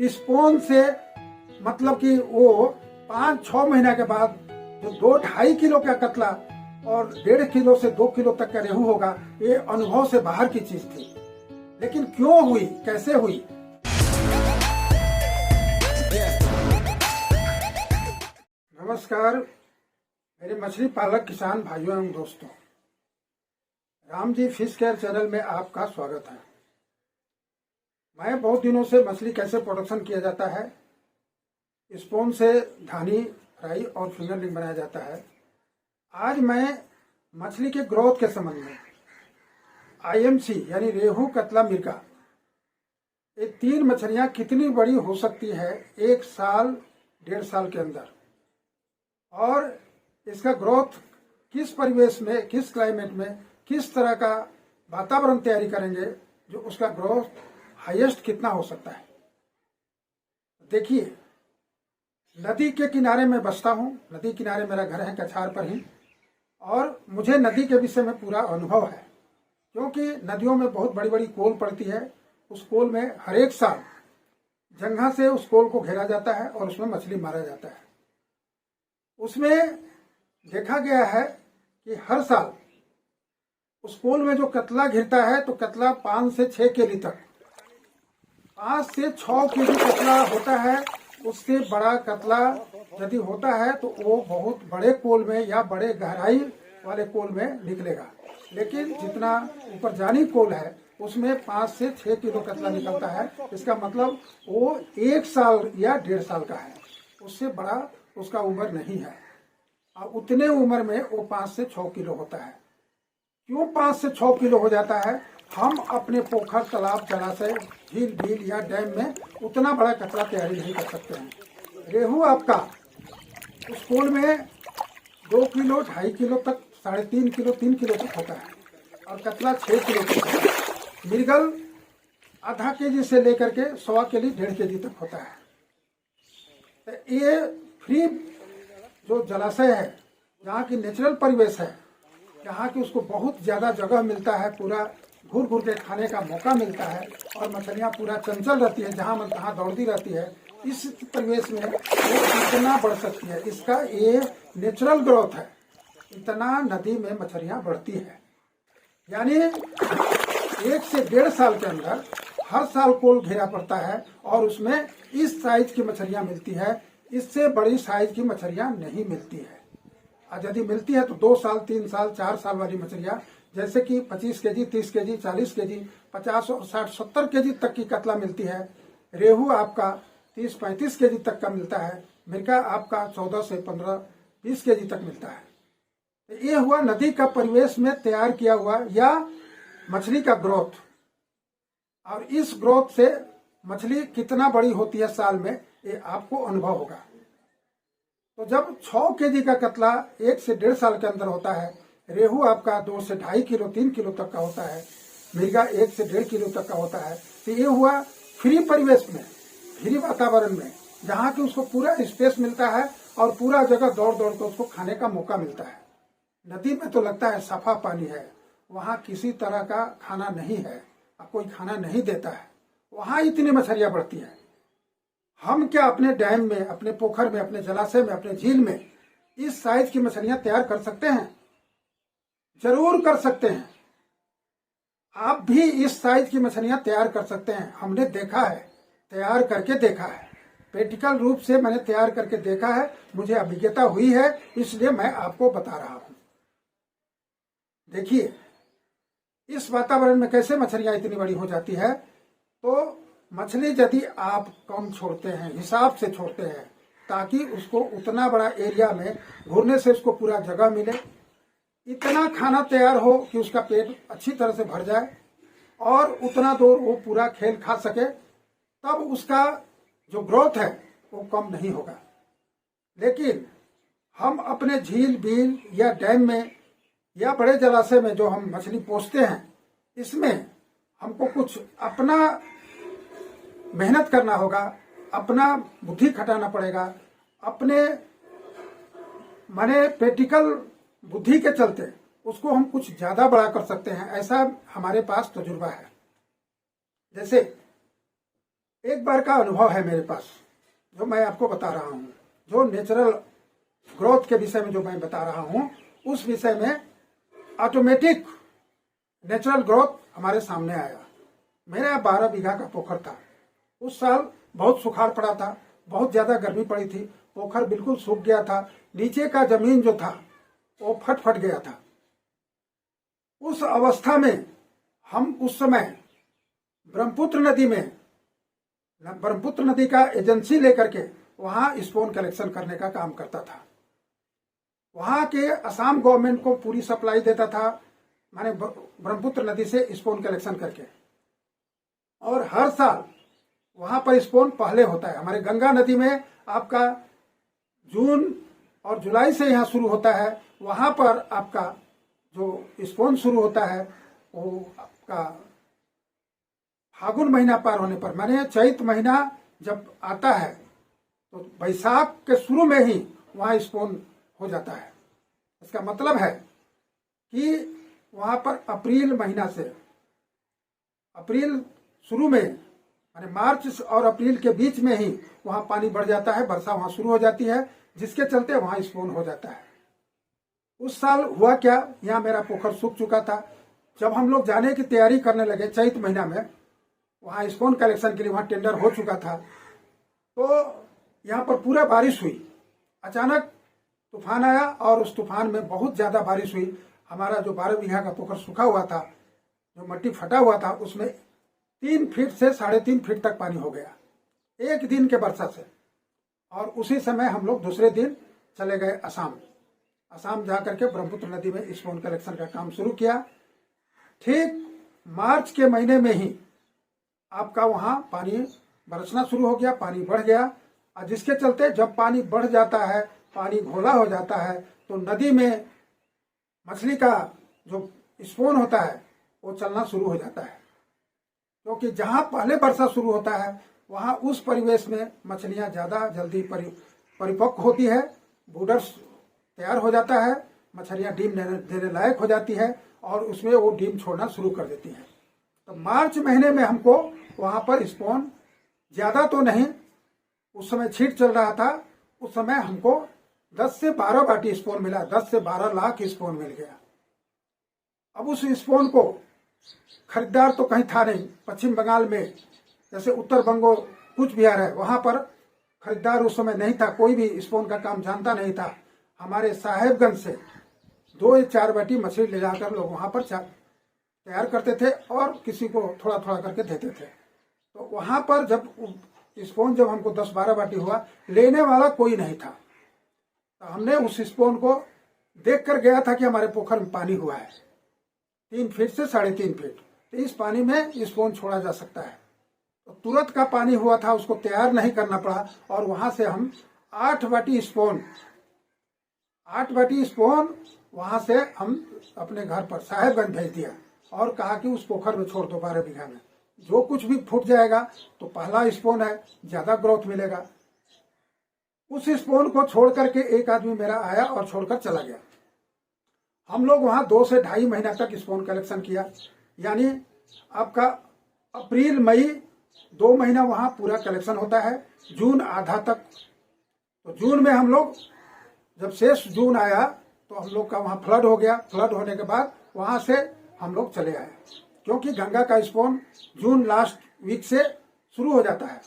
Spoon से मतलब कि वो 5-6 महीना के बाद जो 2-2.5 किलो का कतला और 1.5 किलो से 2 किलो तक का रेहू होगा, ये अनुभव से बाहर की चीज थी। लेकिन क्यों हुई, कैसे हुई? नमस्कार मेरे मछली पालक किसान भाइयों एवं दोस्तों, Ram ji fish care channel में आपका स्वागत है। मैं बहुत दिनों से मछली कैसे प्रोडक्शन किया जाता है, स्पून से धानी, फ्राई और फिंगरलिंग बनाया जाता है। आज मैं मछली के ग्रोथ के संबंध में IMC यानी रेहू, कतला, मिर्गा, ये 3 मछलियां कितनी बड़ी हो सकती है 1 साल 1.5 साल के अंदर, और इसका ग्रोथ किस परिवेश में, किस क्लाइमेट में, किस तरह का वातावरण तैयारी करेंगे जो उसका ग्रोथ हाईएस्ट कितना हो सकता है। देखिए, नदी के किनारे में बसता हूँ, नदी किनारे मेरा घर है कछार पर ही, और मुझे नदी के विषय में पूरा अनुभव है, क्योंकि नदियों में बहुत बड़ी बड़ी कोल पड़ती है। उस कोल में हर एक साल जंघा से उस कोल को घेरा जाता है और उसमें मछली मारा जाता है। उसमें देखा गया है कि हर साल उस कोल में जो कतला घिरता है तो कतला 5 से 6 केजी तक, 5 से 6 केजी कतला होता है। उससे बड़ा कतला यदि होता है तो वो बहुत बड़े कोल में या बड़े गहराई वाले कोल में निकलेगा। लेकिन जितना ऊपर जानी कोल है उसमें 5 से 6 किलो कतला निकलता है। इसका मतलब वो 1 साल या 1.5 साल का है, उससे बड़ा उसका उम्र नहीं है। और उतने उम्र में वो 5 से 6 किलो होता है। क्यों 5 से 6 किलो हो जाता है? हम अपने पोखर, तालाब, जलाशय, झील, बील या डैम में उतना बड़ा कतला तैयारी नहीं कर सकते हैं। रेहू आपका उस कोल में 2 किलो, 2.5 किलो तक, 3.5 किलो, 3 किलो तक होता है, और कतला 6 किलो तक होता है। मिर्गल आधा केजी से लेकर के 1.25 केजी, 1.5 केजी तक होता है। तो ये फ्री जो जलाशय है, जहाँ की नेचुरल परिवेश है, जहाँ की उसको बहुत ज्यादा जगह मिलता है, पूरा घूर घूर के खाने का मौका मिलता है, और मछलियाँ पूरा चंचल रहती है, जहाँ मन तहाँ दौड़ती रहती है। इस परिवेश में वो इतना बढ़ सकती है, इसका ये नेचुरल ग्रोथ है। इतना नदी में मछलियाँ बढ़ती है, यानी 1 से 1.5 साल के अंदर हर साल कोल घेरा पड़ता है, और उसमें इस साइज की मछलियाँ मिलती है। इससे बड़ी साइज की मछलियाँ नहीं मिलती है। और यदि मिलती है तो 2 साल, 3 साल, 4 साल वाली मछलियाँ, जैसे कि 25 केजी, 30 केजी, 40 केजी, 50 और 60, 70 केजी तक की कतला मिलती है। रेहू आपका 30-35 केजी तक का मिलता है। मिर्गा आपका 14 से 15-20 केजी तक मिलता है। ये हुआ नदी का परिवेश में तैयार किया हुआ या मछली का ग्रोथ। और इस ग्रोथ से मछली कितना बड़ी होती है साल में, ये आपको अनुभव होगा। तो जब 6 केजी का कतला 1 से 1.5 साल के अंदर होता है, रेहू आपका 2 से 2.5 किलो, 3 किलो तक का होता है, मिर्गा 1 से 1.5 किलो तक का होता है। तो ये हुआ फ्री परिवेश में, फ्री वातावरण में, जहाँ की उसको पूरा स्पेस मिलता है और पूरा जगह दौड़ दौड़ कर उसको खाने का मौका मिलता है। नदी में तो लगता है साफा पानी है, वहाँ किसी तरह का खाना नहीं है, कोई खाना नहीं देता है, वहाँ इतनी मछलियाँ बढ़ती है। हम क्या अपने डैम में, अपने पोखर में, अपने जलाशय में, अपने झील में इस साइज की मछलियां तैयार कर सकते हैं? जरूर कर सकते हैं। आप भी इस साइज की मछलियां तैयार कर सकते हैं। हमने देखा है, तैयार करके देखा है, प्रैक्टिकल रूप से मैंने तैयार करके देखा है, मुझे अभिज्ञता हुई है, इसलिए मैं आपको बता रहा हूं। देखिए, इस वातावरण में कैसे मछलियां इतनी बड़ी हो जाती है। तो मछली यदि आप कम छोड़ते हैं, हिसाब से छोड़ते हैं, ताकि उसको उतना बड़ा एरिया में घूरने से उसको पूरा जगह मिले, इतना खाना तैयार हो कि उसका पेट अच्छी तरह से भर जाए और उतना दूर वो पूरा खेल खा सके, तब उसका जो ग्रोथ है वो कम नहीं होगा। लेकिन हम अपने झील, बील या डैम में या बड़े जलाशय में जो हम मछली पोसते हैं, इसमें हमको कुछ अपना मेहनत करना होगा, अपना बुद्धि खटाना पड़ेगा, अपने माने प्रैक्टिकल बुद्धि के चलते उसको हम कुछ ज्यादा बड़ा कर सकते हैं। ऐसा हमारे पास तजुर्बा है। जैसे एक बार का अनुभव है मेरे पास जो मैं आपको बता रहा हूँ, जो नेचुरल ग्रोथ के विषय में जो मैं बता रहा हूँ, उस विषय में ऑटोमेटिक नेचुरल ग्रोथ हमारे सामने आया। मेरा 12 बीघा का पोखर था। उस साल बहुत सुखाड़ पड़ा था, बहुत ज्यादा गर्मी पड़ी थी, पोखर बिल्कुल सूख गया था, नीचे का जमीन जो था वो फट गया था। उस अवस्था में हम उस समय ब्रह्मपुत्र नदी का एजेंसी लेकर के वहां स्पोन कलेक्शन करने का काम करता था। वहां के असम गवर्नमेंट को पूरी सप्लाई देता था, माने ब्रह्मपुत्र नदी से स्पोन कलेक्शन करके। और हर साल वहां पर स्पोन पहले होता है। हमारे गंगा नदी में आपका जून और जुलाई से यहाँ शुरू होता है, वहां पर आपका जो स्पोन शुरू होता है वो आपका फागुन महीना पार होने पर, माने चैत महीना जब आता है तो बैसाख के शुरू में ही वहां स्पोन हो जाता है। इसका मतलब है कि वहां पर अप्रैल महीना से, अप्रैल शुरू में माने मार्च और अप्रैल के बीच में ही वहां पानी बढ़ जाता है, वर्षा वहां शुरू हो जाती है, जिसके चलते वहां स्पोन हो जाता है। उस साल हुआ क्या, यहाँ मेरा पोखर सूख चुका था। जब हम लोग जाने की तैयारी करने लगे चैत महीना में, वहां स्पोन कलेक्शन के लिए वहां टेंडर हो चुका था, तो यहाँ पर पूरा बारिश हुई। अचानक तूफान आया और उस तूफान में बहुत ज्यादा बारिश हुई। हमारा जो 12 बीघा का पोखर सूखा हुआ था, जो मट्टी फटा हुआ था, उसमें 3 फीट से 3.5 फीट तक पानी हो गया एक दिन के वर्षा से। और उसी समय हम लोग दूसरे दिन चले गए असम जाकर के ब्रह्मपुत्र नदी में स्पोन कलेक्शन का काम शुरू किया। ठीक मार्च के महीने में ही आपका वहां पानी बरसना शुरू हो गया, पानी बढ़ गया। और जिसके चलते जब पानी बढ़ जाता है, पानी घोला हो जाता है, तो नदी में मछली का जो स्पोन होता है वो चलना शुरू हो जाता है। क्योंकि जहां पहले वर्षा शुरू होता है वहां उस परिवेश में मछलियां ज्यादा जल्दी परिपक्व होती है, बूडर्स तैयार हो जाता है, मछलियां डीम देने लायक हो जाती है और उसमें वो डीम छोड़ना शुरू कर देती है। तो मार्च महीने में हमको वहां पर स्पोन ज्यादा तो नहीं, उस समय छीट चल रहा था, उस समय हमको 10 से 12 बाटी स्पोन मिला, 10 से 12 लाख स्पोन मिल गया। अब उस स्पोन को खरीदार तो कहीं था नहीं। पश्चिम बंगाल में जैसे उत्तर बंगो कूच बिहार है, वहां पर खरीदार उस समय नहीं था, कोई भी स्पोन का काम जानता नहीं था। हमारे साहेबगंज से 2 या 4 बाटी मछली ले जाकर लोग वहां पर तैयार करते थे और किसी को थोड़ा थोड़ा करके देते थे। तो वहां पर जब स्पोन जब हमको 10-12 बाटी हुआ, लेने वाला कोई नहीं था। तो हमने उस स्पोन को देख कर गया था कि हमारे पोखर में पानी हुआ है 3 फीट से 3.5 फीट, तो इस पानी में स्पोन छोड़ा जा सकता है। तो तुरंत का पानी हुआ था, उसको तैयार नहीं करना पड़ा और वहां से हम 8 बाटी स्पोन वहां से हम अपने घर पर साहेबगंज भेज दिया और कहा कि उस पोखर में छोड़ दो 12 बीघा में, जो कुछ भी फूट जाएगा तो पहला स्पोन है, ज्यादा ग्रोथ मिलेगा। उस स्पोन को छोड़ करके एक आदमी मेरा आया और छोड़कर चला गया। हम लोग वहां 2 से 2.5 महीना तक स्पोन कलेक्शन किया, यानी आपका अप्रैल मई 2 महीना वहां पूरा कलेक्शन होता है, जून आधा तक। तो जून में हम लोग जब शेष जून आया तो हम लोग का वहां फ्लड हो गया। फ्लड होने के बाद वहां से हम लोग चले आए, क्योंकि गंगा का स्पोन जून लास्ट वीक से शुरू हो जाता है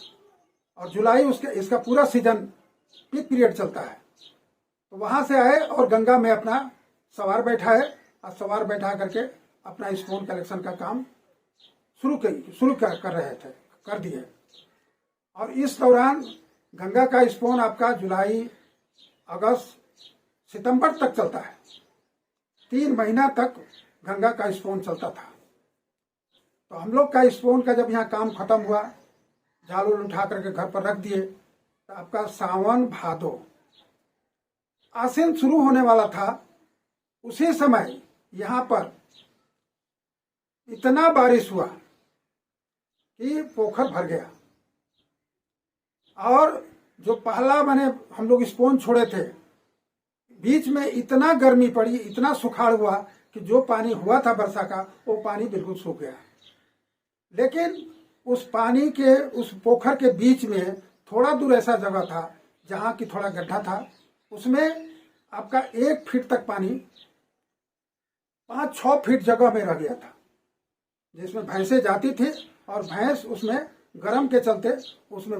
और जुलाई इसका पूरा सीजन पीक पीरियड चलता है। तो वहां से आए और गंगा में अपना सवार बैठाए और सवार बैठा करके अपना स्पोन कलेक्शन का काम शुरू कर दिए। और इस दौरान गंगा का स्पोन आपका जुलाई, अगस्त, सितंबर तक चलता है। 3 महीना तक गंगा का स्पोन चलता था। तो हम लोग का स्पोन का जब यहाँ काम खत्म हुआ, जाल उठा करके घर पर रख दिए, तो आपका सावन भादो आसिन शुरू होने वाला था। उसी समय यहाँ पर इतना बारिश हुआ कि पोखर भर गया। और जो पहला मैंने हम लोग स्पोन छोड़े थे, बीच में इतना गर्मी पड़ी, इतना सुखाड़ हुआ कि जो पानी हुआ था वर्षा का वो पानी बिल्कुल सूख गया। लेकिन उस पानी के उस पोखर के बीच में थोड़ा दूर ऐसा जगह था जहां की थोड़ा गड्ढा था, उसमें आपका 1 फीट तक पानी 5-6 फीट जगह में रह गया था, जिसमें भैंसें जाती थी और भैंस उसमें गर्म के चलते उसमें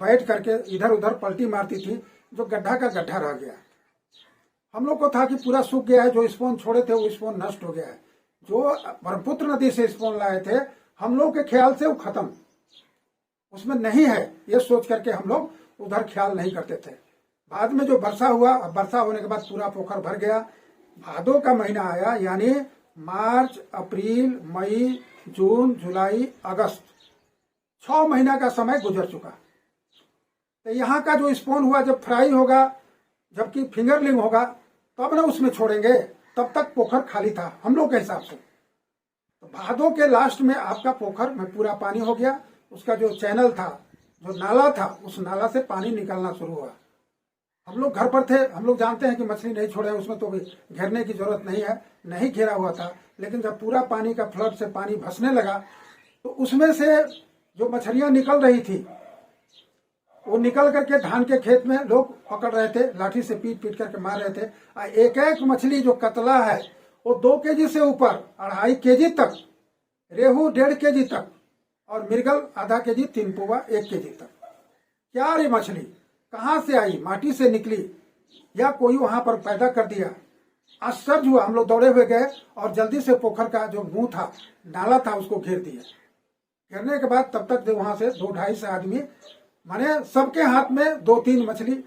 बैठ करके इधर उधर पलटी मारती थी, जो गड्ढा का गड्ढा रह गया। हम लोग को था कि पूरा सूख गया है, जो स्पोन छोड़े थे वो स्पोन नष्ट हो गया है। जो ब्रह्मपुत्र नदी से स्पोन लाए थे हम लोग के ख्याल से वो खत्म, उसमें नहीं है, ये सोच करके हम लोग उधर ख्याल नहीं करते थे। बाद में जो वर्षा हुआ, वर्षा होने के बाद पूरा पोखर भर गया। भादों का महीना आया, यानी मार्च, अप्रैल, मई, जून, जुलाई, अगस्त, 6 महीना का समय गुजर चुका। तो यहाँ का जो स्पोन हुआ जब फ्राई होगा, जबकि फिंगरलिंग होगा, तब ना उसमें छोड़ेंगे, तब तक पोखर खाली था हम लोग के हिसाब से। तो भादों के लास्ट में आपका पोखर में पूरा पानी हो गया। उसका जो चैनल था, जो नाला था, उस नाला से पानी निकलना शुरू हुआ। हम लोग घर पर थे, हम लोग जानते हैं कि मछली नहीं छोड़े, उसमें तो घेरने की जरूरत नहीं है, नहीं घेरा हुआ था। लेकिन जब पूरा पानी का फ्लड से पानी भसने लगा तो उसमें से जो मछलियां निकल रही थी वो निकल करके धान के खेत में लोग पकड़ रहे थे, लाठी से पीट पीट करके मार रहे थे। एक एक मछली जो कतला है वो 2 केजी से ऊपर, 2.5 केजी तक, रेहू 1.5 केजी तक, और मृगल आधा केजी, 3 पौवा 1 केजी तक। क्या रे मछली कहाँ से आई? माटी से निकली या कोई वहां पर पैदा कर दिया? आश्चर्य हुआ। हम लोग दौड़े हुए गए और जल्दी से पोखर का जो मुंह था, नाला था, उसको घेर दिया। घेरने के बाद तब तक वहां से 2-2.5 आदमी, माने सबके हाथ में 2-3 मछली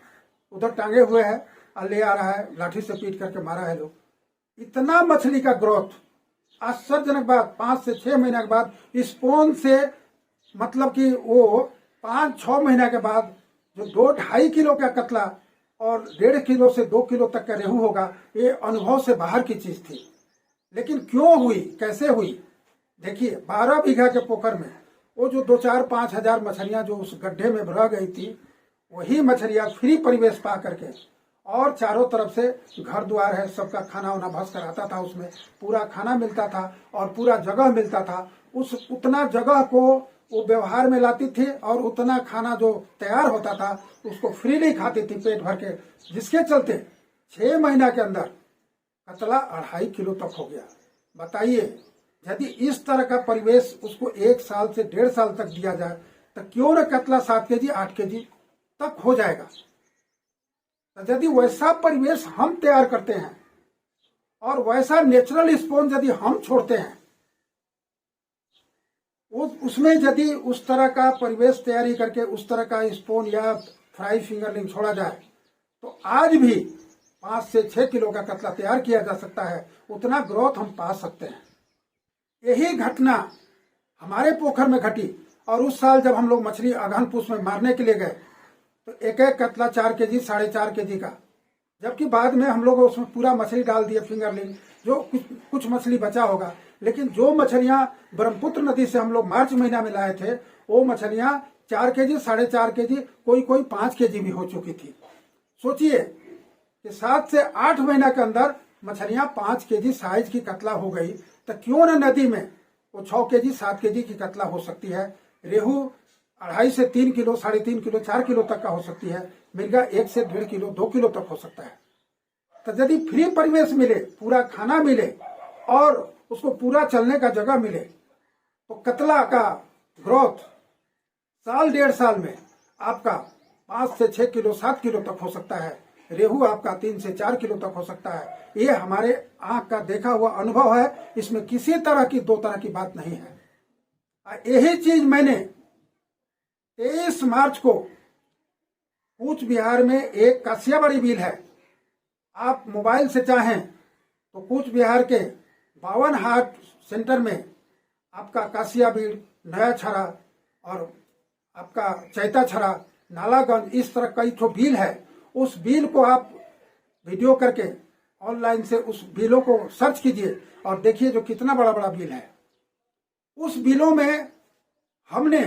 उधर टांगे हुए है और ले आ रहा है, लाठी से पीट करके मारा है लोग। इतना मछली का ग्रोथ, आश्चर्यजनक बात, 5 से 6 महीने के बाद स्पोन से, मतलब कि वो 5-6 महीने के बाद जो 2-2.5 किलो का कतला और 1.5 किलो से 2 किलो तक का रेहू होगा, ये अनुभव से बाहर की चीज थी। लेकिन क्यों हुई, कैसे हुई? देखिए, 12 बीघा के पोखर में वो जो 2-4-5 हजार मछलियां जो उस गड्ढे में रह गई थी, वही मछलियां फ्री परिवेश पा करके, और चारों तरफ से घर द्वार है, सबका खाना वाना भस कर आता था, उसमें पूरा खाना मिलता था और पूरा जगह मिलता था। उस उतना जगह को वो व्यवहार में लाती थी और उतना खाना जो तैयार होता था उसको फ्रीली खाती थी पेट भर के, जिसके चलते 6 महीना के अंदर कतला 2.5 किलो तक हो गया। बताइए, यदि इस तरह का परिवेश उसको 1 साल से 1.5 साल तक दिया जाए तो क्यों न कतला 7 केजी 8 केजी तक हो जाएगा। तो यदि वैसा परिवेश हम तैयार करते हैं और वैसा नेचुरल स्पोन यदि हम छोड़ते हैं, उसमें यदि उस तरह का परिवेश तैयारी करके उस तरह का स्पोन या फ्राई फिंगरलिंग छोड़ा जाए, तो आज भी 5 से 6 किलो का कतला तैयार किया जा सकता है। उतना ग्रोथ हम पा सकते हैं। यही घटना हमारे पोखर में घटी। और उस साल जब हम लोग मछली अगहन पुष में मारने के लिए गए तो एक एक कतला 4 केजी 4.5 केजी का, जबकि बाद में हम लोग उसमें पूरा मछली डाल दिए फिंगरलिंग, जो कुछ मछली बचा होगा। लेकिन जो मछलियां ब्रह्मपुत्र नदी से हम लोग मार्च महीना में लाए थे, वो मछलियां 4 केजी 4.5 केजी, कोई 5 केजी भी हो चुकी थी। सोचिए कि 7 से 8 महीना के अंदर मछलियां 5 केजी साइज की कतला हो गई, तो क्यों न नदी में वो 6 केजी 7 केजी की कतला हो सकती है। रेहू 2.5 से 3 किलो, 3.5 किलो, 4 किलो तक का हो सकती है। मिर्गा 1 से 1.5 किलो, 2 किलो तक हो सकता है। तो यदि फ्री परिवेश मिले, पूरा खाना मिले और उसको पूरा चलने का जगह मिले, तो कतला का ग्रोथ साल 1.5 साल में आपका 5 से 6 किलो 7 किलो तक हो सकता है। रेहू आपका 3 से 4 किलो तक हो सकता है। ये हमारे आंख का देखा हुआ अनुभव है, इसमें किसी तरह की 2 तरह की बात नहीं है। यही चीज मैंने 23 मार्च को कूच बिहार में एक कासियाबाड़ी बिल है, आप मोबाइल से चाहें तो कूच बिहार के 52 हाट सेंटर में आपका कासिया बीड़, नया छरा और आपका चैता छरा, नालागंज, इस तरह कई ठो बिल है। उस बिल को आप वीडियो करके ऑनलाइन से उस बिलों को सर्च कीजिए और देखिए जो कितना बड़ा बड़ा बिल है। उस बिलों में हमने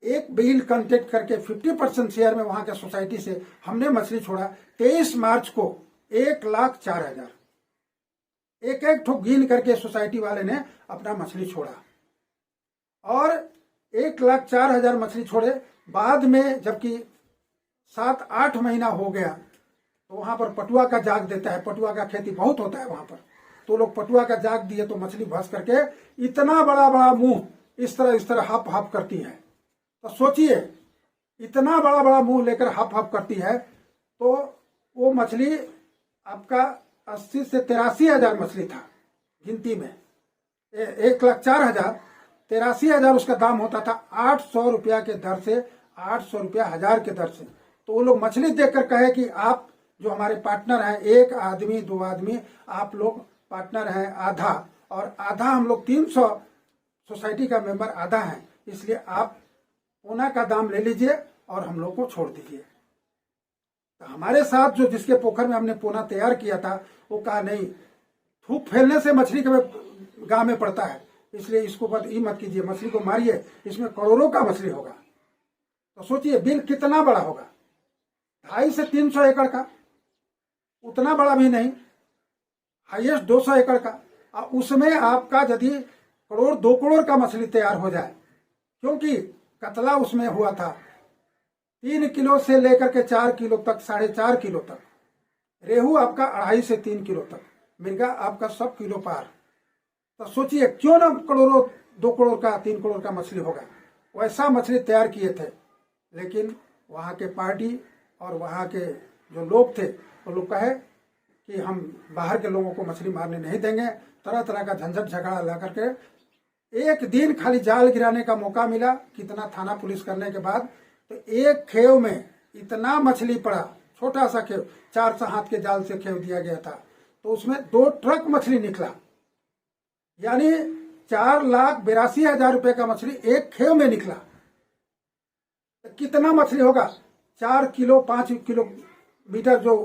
एक बिल कांटेक्ट करके 50% शेयर में वहां के सोसाइटी से हमने मछली छोड़ा। 23 मार्च को 1,04,000 एक ठो गिन करके सोसाइटी वाले ने अपना मछली छोड़ा। और 1,04,000 मछली छोड़े। बाद में जबकि 7-8 महीना हो गया तो वहां पर पटुआ का जाग देता है, पटुआ का खेती बहुत होता है वहां पर, तो लोग पटुआ का जाग दिए तो मछली भस करके इतना बड़ा बड़ा मुंह इस तरह हप हप करती है। तो सोचिए, इतना बड़ा बड़ा मुंह लेकर हप हप करती है, तो वो मछली आपका 80 से 83,000 मछली था गिनती में। 1,04,000, 83,000 उसका दाम होता था। 800 रुपया के दर से, 800 रुपया 1000 के दर से। तो वो लोग मछली देखकर कहे कि आप जो हमारे पार्टनर हैं, 1 आदमी 2 आदमी, आप लोग पार्टनर हैं आधा, और आधा हम लोग 300 सोसाइटी का मेंबर आधा है, इसलिए आप पोना का दाम ले लीजिए और हम लोग को छोड़ दीजिए। तो हमारे साथ जो जिसके पोखर में हमने पोना तैयार किया था, वो कहा नहीं, थूक फैलने से मछली के गांव में पड़ता है, इसलिए इसको मत कीजिए, मछली को मारिए, इसमें करोड़ों का मछली होगा। तो सोचिए बिल कितना बड़ा होगा, 250 से 300 एकड़ का, उतना बड़ा भी नहीं, हाईएस्ट 200 एकड़ का। उसमें आपका यदि 1-2 करोड़ का मछली तैयार हो जाए, क्योंकि कतला उसमें हुआ था 3 किलो से लेकर के 4 किलो तक, 4.5 किलो तक, रेहू आपका 2.5 से 3 किलो तक, मिर्गा आपका 100 किलो पार। तो सोचिए क्यों ना 2 करोड़ का 3 करोड़ का मछली होगा। वैसा मछली तैयार किए थे, लेकिन वहां के पार्टी और वहां के जो लोग थे, वो लोग कहे कि हम बाहर के लोगों को मछली मारने नहीं देंगे। तरह तरह का झंझट झगड़ा ला करके एक दिन खाली जाल गिराने का मौका मिला, कितना थाना पुलिस करने के बाद, तो एक खेव में इतना मछली पड़ा, छोटा सा खेव, 4 हाथ के जाल से खेव दिया गया था, तो उसमें 2 ट्रक मछली निकला, यानी 4,82,000 रुपए का मछली एक खेव में निकला। तो कितना मछली होगा, 4 किलो 5 किलोमीटर जो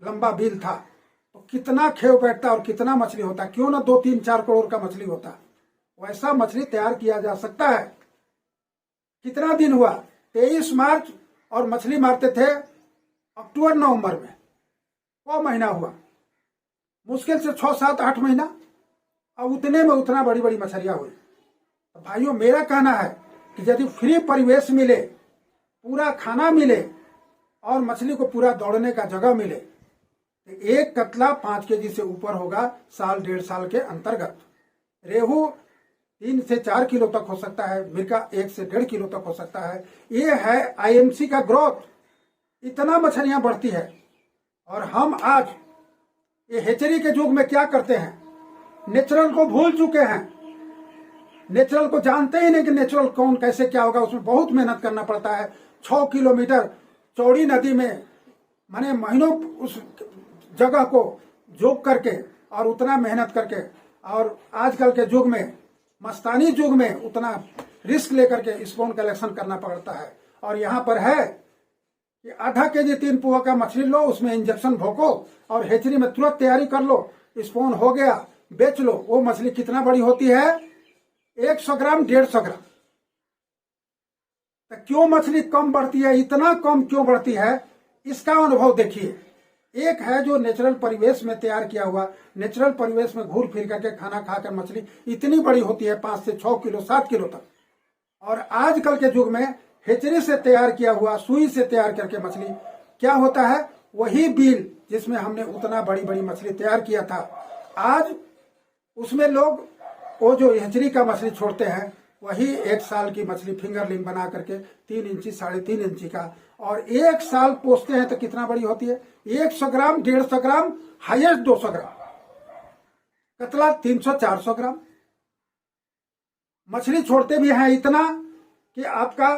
लंबा बिल था, तो कितना खेव बैठता और कितना मछली होता, क्यों ना 2, 3, 4 करोड़ का मछली होता। वैसा मछली तैयार किया जा सकता है। कितना दिन हुआ, 23 मार्च, और मछली मारते थे अक्टूबर नवंबर में, वो महीना हुआ, मुश्किल से 6, 7, 8 महीना, और उतने में उतना बड़ी बड़ी मछलियां हुई। तो भाइयों, मेरा कहना है कि यदि फ्री परिवेश मिले, पूरा खाना मिले और मछली को पूरा दौड़ने का जगह मिले, तो एक कतला 5 केजी से ऊपर होगा 1-1.5 साल के अंतर्गत। रेहू 3 से 4 किलो तक हो सकता है, मिर्गा 1 से 1.5 किलो तक हो सकता है। ये है आईएमसी का ग्रोथ, इतना मछलियां बढ़ती है। और हम आज ये हेचरी के युग में क्या करते हैं, नेचुरल को भूल चुके हैं, नेचुरल को जानते ही नहीं कि नेचुरल कौन कैसे क्या होगा। उसमें बहुत मेहनत करना पड़ता है। 6 किलोमीटर चौड़ी नदी में माने महीनों उस जगह को जोक करके और उतना मेहनत करके, और आजकल के युग में, मस्तानी युग में, उतना रिस्क लेकर के स्पोन कलेक्शन करना पड़ता है। और यहाँ पर है कि आधा केजी 3 पुआ का मछली लो, उसमें इंजेक्शन भोंको और हेचरी में तुरंत तैयारी कर लो, स्पोन हो गया, बेच लो। वो मछली कितना बड़ी होती है, 100 ग्राम 150 ग्राम। तो क्यों मछली कम बढ़ती है, इतना कम क्यों बढ़ती है, इसका अनुभव देखिए। एक है जो नेचुरल परिवेश में तैयार किया हुआ, नेचुरल परिवेश में घूर फिर करके खाना खाकर मछली इतनी बड़ी होती है, 5 से 6 किलो 7 किलो तक। और आजकल के युग में हेचरी से तैयार किया हुआ, सुई से तैयार करके मछली क्या होता है, वही बिल जिसमें हमने उतना बड़ी बड़ी मछली तैयार किया था, आज उसमें लोग वो जो हेचरी का मछली छोड़ते हैं, वही 1 साल की मछली फिंगरलिंग बना करके 3 इंची 3.5 इंची का, और 1 साल पोसते हैं तो कितना बड़ी होती है, 100 ग्राम 150 ग्राम, हाईएस्ट 200 ग्राम, कतला 300-400 ग्राम। मछली छोड़ते भी हैं इतना कि आपका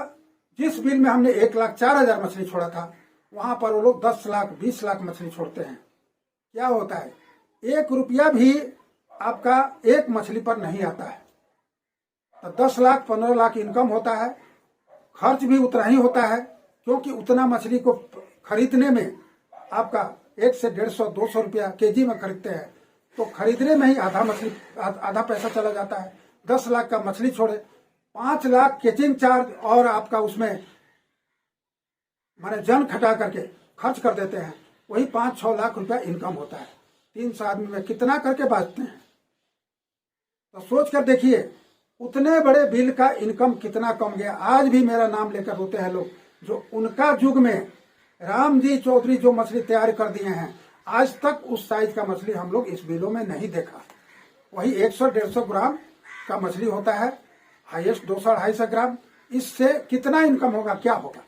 जिस बिल में हमने 1,04,000 मछली छोड़ा था, वहां पर वो लोग 10 लाख 20 लाख मछली छोड़ते हैं। क्या होता है, 1 रुपया भी आपका एक मछली पर नहीं आता है। तो 10 लाख 15 लाख इनकम होता है, खर्च भी उतना ही होता है, क्योंकि उतना मछली को खरीदने में आपका 1 से 150-200 रुपया केजी में खरीदते हैं, तो खरीदने में ही आधा पैसा चला जाता है। 10 लाख का मछली छोड़े, 5 लाख कैचिंग चार्ज और आपका उसमें माने जन खटा करके खर्च कर देते हैं, वही 5-6 लाख रुपया इनकम होता है। 300 आदमी में कितना करके बांटते हैं। तो सोच कर देखिए, उतने बड़े बिल का इनकम कितना कम गया। आज भी मेरा नाम लेकर रोते हैं लोग, जो उनका युग में राम जी चौधरी जो मछली तैयार कर दिए हैं, आज तक उस साइज का मछली हम लोग इस बिलों में नहीं देखा। वही 100-150 ग्राम का मछली होता है, हाईएस्ट 200-250 ग्राम। इससे कितना इनकम होगा, क्या होगा?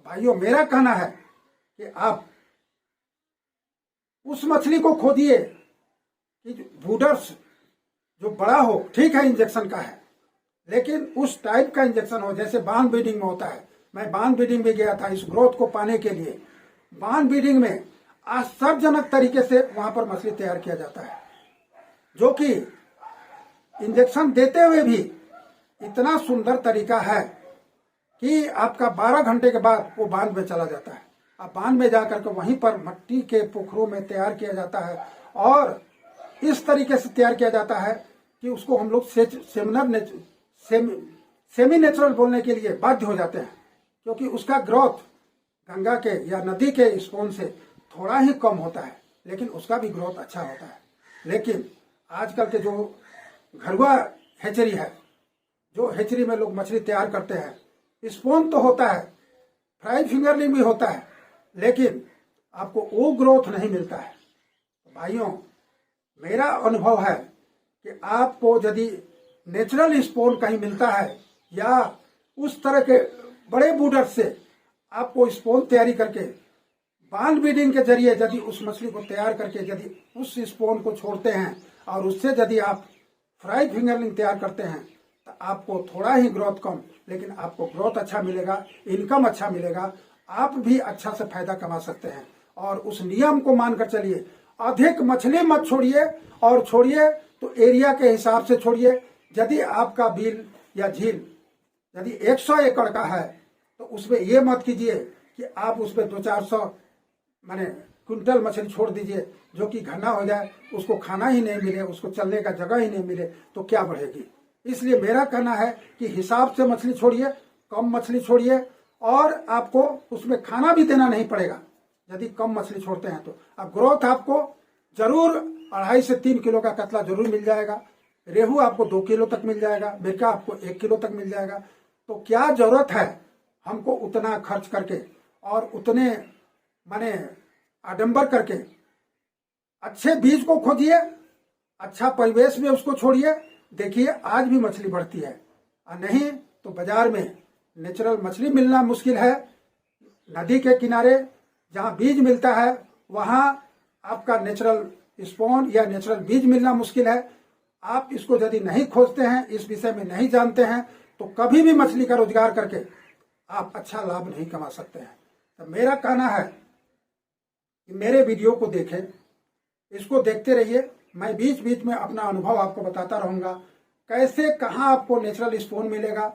भाइयों, मेरा कहना है कि आप उस मछली को खोदिए कि बूडर्स जो बड़ा हो, ठीक है इंजेक्शन का है, लेकिन उस टाइप का इंजेक्शन हो जैसे बांध ब्रीडिंग में होता है। मैं बांध ब्रीडिंग में गया था इस ग्रोथ को पाने के लिए। बांध ब्रीडिंग में आश्चर्यजनक तरीके से वहां पर मछली तैयार किया जाता है, जो कि इंजेक्शन देते हुए भी इतना सुंदर तरीका है कि आपका 12 घंटे के बाद वो बांध में चला जाता है। अब बांध में जाकर के वहीं पर मिट्टी के पोखरों में तैयार किया जाता है और इस तरीके से तैयार किया जाता है कि उसको हम लोग सेमी नेचुरल बोलने के लिए बाध्य हो जाते हैं, क्योंकि उसका ग्रोथ गंगा के या नदी के स्पोन से थोड़ा ही कम होता है, लेकिन उसका भी ग्रोथ अच्छा होता है। लेकिन आजकल के जो घरुआ हैचरी है, जो हैचरी में लोग मछली तैयार करते हैं, स्पोन तो होता है, फ्राई फिंगरलिंग भी होता है, लेकिन आपको वो ग्रोथ नहीं मिलता है। भाइयों, मेरा अनुभव है कि आपको यदि नेचुरल स्पोन कहीं मिलता है या उस तरह के बड़े बूडर से आपको स्पोन तैयारी करके बांध ब्रीडिंग के जरिए यदि उस मछली को तैयार करके यदि उस स्पोन को छोड़ते हैं और उससे यदि आप फ्राई फिंगरलिंग तैयार करते हैं, तो आपको थोड़ा ही ग्रोथ कम, लेकिन आपको ग्रोथ अच्छा मिलेगा, इनकम अच्छा मिलेगा, आप भी अच्छा से फायदा कमा सकते हैं। और उस नियम को मानकर चलिए, अधिक मछली मत छोड़िए, और छोड़िए तो एरिया के हिसाब से छोड़िए। यदि आपका बिल या झील यदि 100 एकड़ का है, तो उसमें ये मत कीजिए कि आप उसमें 200-400 माने क्विंटल मछली छोड़ दीजिए, जो कि घना हो जाए, उसको खाना ही नहीं मिले, उसको चलने का जगह ही नहीं मिले, तो क्या बढ़ेगी। इसलिए मेरा कहना है कि हिसाब से मछली छोड़िए, कम मछली छोड़िए, और आपको उसमें खाना भी देना नहीं पड़ेगा यदि कम मछली छोड़ते हैं तो। अब ग्रोथ आपको जरूर 2.5 से 3 किलो का कतला जरूर मिल जाएगा, रेहू आपको 2 किलो तक मिल जाएगा, मिर्का आपको 1 किलो तक मिल जाएगा। तो क्या जरूरत है हमको उतना खर्च करके और उतने माने आडंबर करके। अच्छे बीज को खोजिए, अच्छा परिवेश में उसको छोड़िए, देखिए आज भी मछली बढ़ती है। और नहीं तो बाजार में नेचुरल मछली मिलना मुश्किल है। नदी के किनारे जहां बीज मिलता है, वहां आपका नेचुरल स्पॉन या नेचुरल बीज मिलना मुश्किल है। आप इसको यदि नहीं खोजते हैं, इस विषय में नहीं जानते हैं, तो कभी भी मछली का रोजगार करके आप अच्छा लाभ नहीं कमा सकते हैं। तो मेरा कहना है कि मेरे वीडियो को देखें, इसको देखते रहिए। मैं बीच बीच में अपना अनुभव आपको बताता रहूंगा, कैसे कहाँ आपको नेचुरल स्पोन मिलेगा,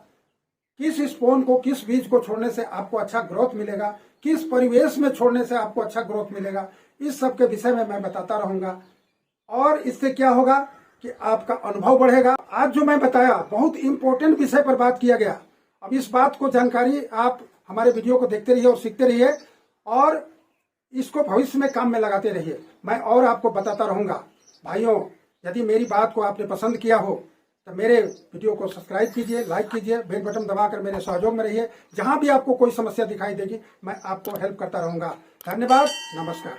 किस स्पोन को किस बीज को छोड़ने से आपको अच्छा ग्रोथ मिलेगा, किस परिवेश में छोड़ने से आपको अच्छा ग्रोथ मिलेगा, इस सब के विषय में मैं बताता रहूंगा। और इससे क्या होगा कि आपका अनुभव बढ़ेगा। आज जो मैं बताया बहुत इंपॉर्टेंट विषय पर बात किया गया। अब इस बात को जानकारी आप हमारे वीडियो को देखते रहिए और सीखते रहिए, और इसको भविष्य में काम में लगाते रहिए। मैं और आपको बताता रहूंगा। भाइयों, यदि मेरी बात को आपने पसंद किया हो तो मेरे वीडियो को सब्सक्राइब कीजिए, लाइक कीजिए, बेल बटन दबाकर मेरे सहयोग में रहिए। जहां भी आपको कोई समस्या दिखाई देगी, मैं आपको हेल्प करता रहूंगा। धन्यवाद, नमस्कार।